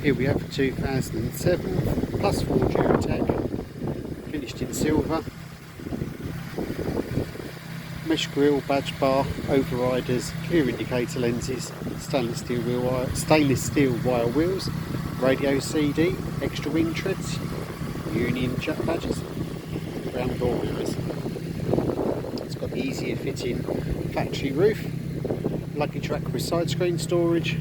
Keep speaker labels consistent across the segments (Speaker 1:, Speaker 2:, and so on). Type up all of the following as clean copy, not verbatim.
Speaker 1: Here we have a 2007 plus Ford Duratec, finished in silver. Mesh grille, badge bar, overriders, clear indicator lenses, stainless steel wire wheels, radio CD, extra wing treads, Union Jack badges, round door mirrors. It's got the easier fitting factory roof, luggage rack with side screen storage,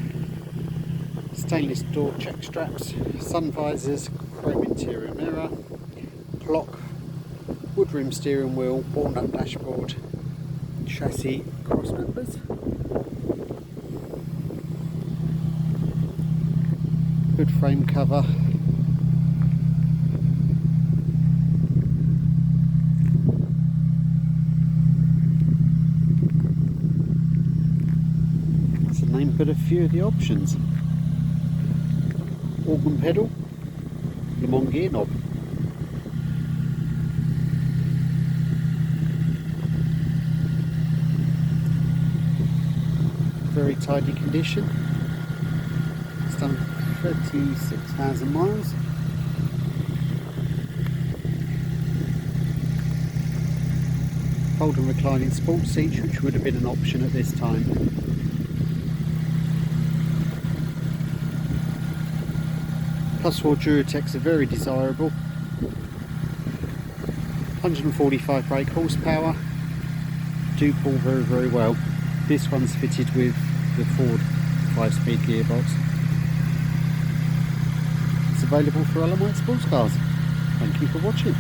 Speaker 1: stainless door check straps, sun visors, chrome interior mirror, clock, wood rim steering wheel, walnut dashboard, chassis cross members, good frame cover, that's the name but a few of the options. Organ pedal, Le Mans gear knob. Very tidy condition. It's done 36,000 miles. Fold and reclining sports seats, which would have been an option at this time. Plus Ford Duratecs are very desirable. 145 brake horsepower, do pull very, very well. This one's fitted with the Ford 5-speed gearbox. It's available for Allen White Sports Cars. Thank you for watching.